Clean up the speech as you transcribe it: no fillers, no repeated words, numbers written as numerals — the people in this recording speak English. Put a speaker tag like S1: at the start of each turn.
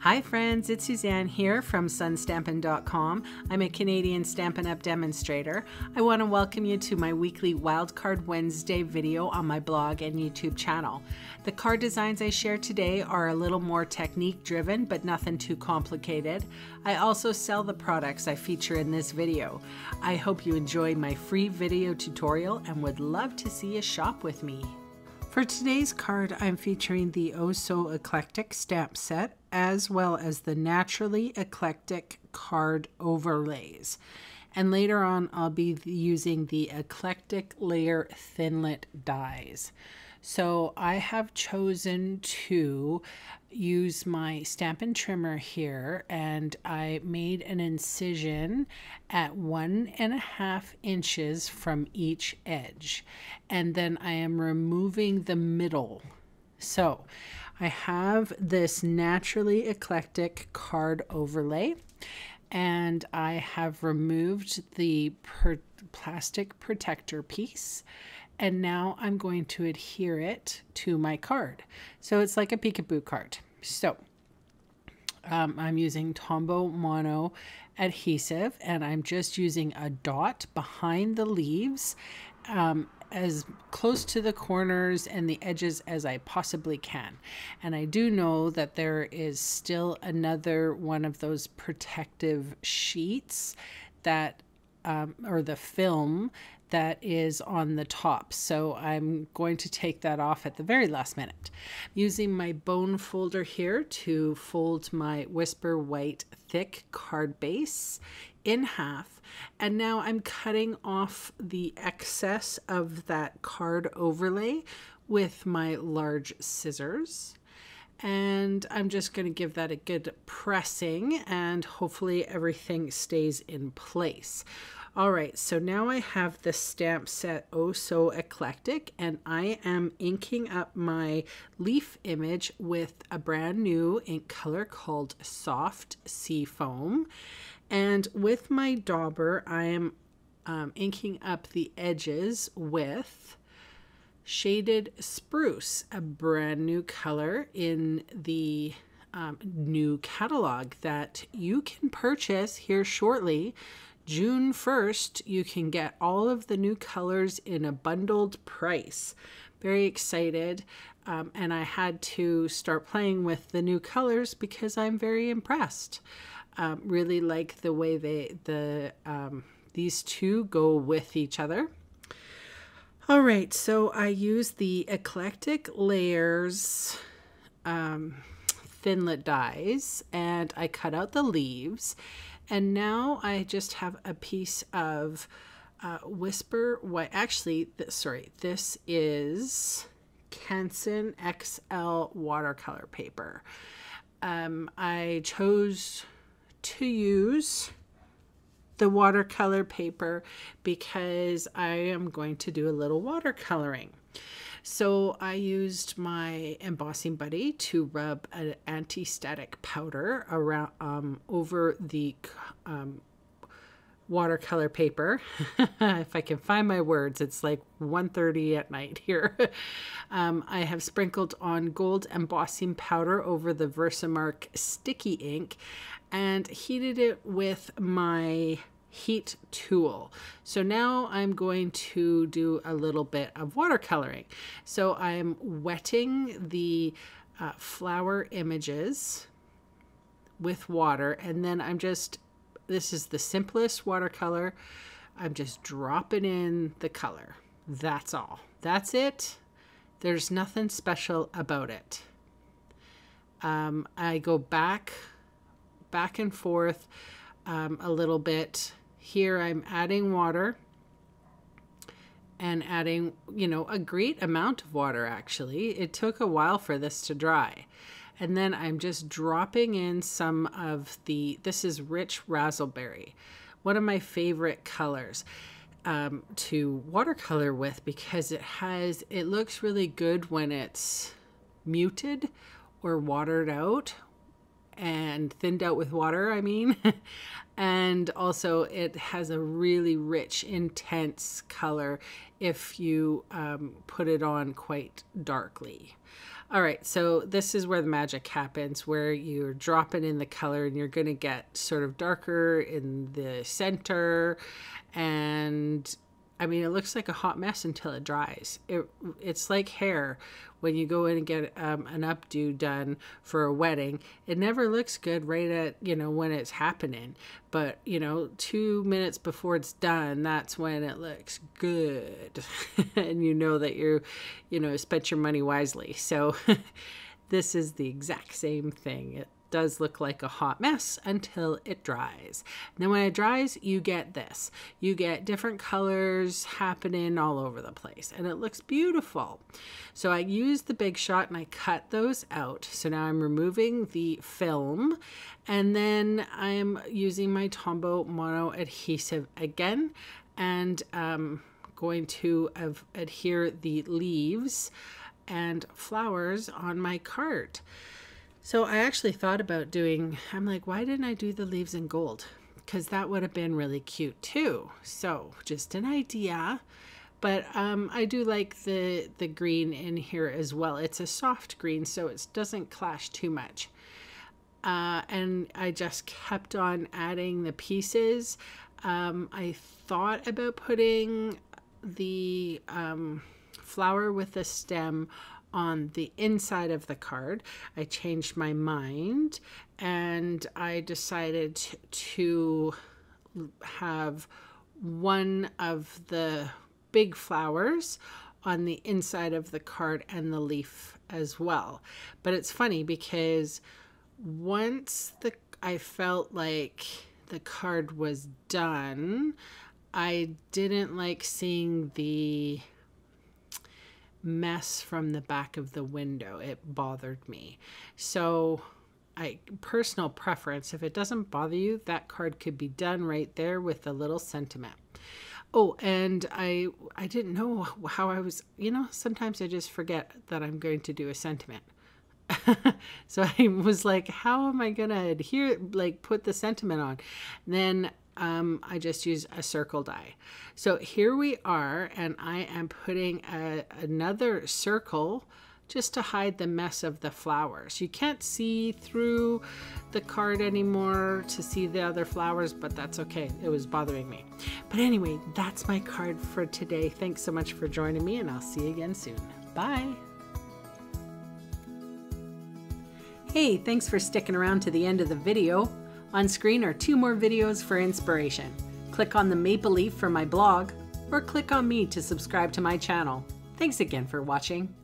S1: Hi friends, it's Suzanne here from sunstampin.com. I'm a Canadian Stampin' Up! Demonstrator. I want to welcome you to my weekly Wildcard Wednesday video on my blog and YouTube channel. The card designs I share today are a little more technique driven, but nothing too complicated. I also sell the products I feature in this video. I hope you enjoy my free video tutorial and would love to see you shop with me. For today's card, I'm featuring the Oh So Eclectic stamp set, as well as the Naturally Eclectic card overlays. And later on, I'll be using the Eclectic Layer Thinlit dies. So I have chosen to use my Stampin' Trimmer here, and I made an incision at 1.5 inches from each edge. And then I am removing the middle. So I have this Naturally Eclectic card overlay, and I have removed the plastic protector piece. And now I'm going to adhere it to my card. So it's like a peekaboo card. So I'm using Tombow Mono adhesive, and I'm just using a dot behind the leaves as close to the corners and the edges as I possibly can. And I do know that there is still another one of those protective sheets that or the film that is on the top. So I'm going to take that off at the very last minute. Using my bone folder here to fold my Whisper White thick card base in half. And now I'm cutting off the excess of that card overlay with my large scissors. And I'm just going to give that a good pressing, and hopefully everything stays in place. All right, so now I have the stamp set Oh So Eclectic, and I am inking up my leaf image with a brand new ink color called Soft Seafoam. And with my dauber, I am inking up the edges with Shaded Spruce, a brand new color in the new catalog that you can purchase here shortly. June 1st, you can get all of the new colors in a bundled price. Very excited. And I had to start playing with the new colors because I'm very impressed. Really like the way these two go with each other. All right, so I use the Eclectic Layers Thinlit dies, and I cut out the leaves. And now I just have a piece of Whisper White. Actually, this is Canson XL watercolor paper. I chose to use the watercolor paper because I am going to do a little watercoloring. So I used my embossing buddy to rub an anti-static powder around over the watercolor paper. If I can find my words, it's like 1:30 at night here. I have sprinkled on gold embossing powder over the Versamark sticky ink and heated it with my heat tool. So now I'm going to do a little bit of watercoloring. So I'm wetting the flower images with water, and then this is the simplest watercolor. I'm just dropping in the color. That's all. That's it. There's nothing special about it. I go back and forth a little bit. Here I'm adding water and adding, a great amount of water actually. It took a while for this to dry. And then I'm just dropping in some of this is Rich Razzleberry, one of my favorite colors to watercolor with because it looks really good when it's muted or watered out and thinned out with water, I mean. And also it has a really rich, intense color if you put it on quite darkly. All right, so this is where the magic happens, where you're dropping in the color and you're going to get sort of darker in the center. And I mean, it looks like a hot mess until it dries. It's like hair. When you go in and get an updo done for a wedding, it never looks good right at, you know, when it's happening. But, you know, 2 minutes before it's done, that's when it looks good. And you know that you know, spent your money wisely. So this is the exact same thing. It does look like a hot mess until it dries. And then when it dries, you get this. You get different colors happening all over the place, and it looks beautiful. So I used the Big Shot and I cut those out. So now I'm removing the film, and then I'm using my Tombow mono adhesive again, and going to adhere the leaves and flowers on my card. So I actually thought about doing, I'm like, why didn't I do the leaves in gold? Because that would have been really cute too. So just an idea. But I do like the green in here as well. It's a soft green, so it doesn't clash too much. And I just kept on adding the pieces. I thought about putting the flower with the stem on the inside of the card. I changed my mind and I decided to have one of the big flowers on the inside of the card and the leaf as well. But it's funny because once I felt like the card was done, I didn't like seeing the mess from the back of the window. It bothered me. So personal preference, if it doesn't bother you, that card could be done right there with a little sentiment. Oh, and I didn't know how I was, you know, sometimes I just forget that I'm going to do a sentiment. So I was like, how am I going to adhere, like put the sentiment on? And then I just use a circle die. So here we are, and I am putting another circle just to hide the mess of the flowers. You can't see through the card anymore to see the other flowers, but that's okay. It was bothering me. But anyway, that's my card for today. Thanks so much for joining me, and I'll see you again soon. Bye. Hey, thanks for sticking around to the end of the video. On screen are 2 more videos for inspiration. Click on the maple leaf for my blog, or click on me to subscribe to my channel. Thanks again for watching.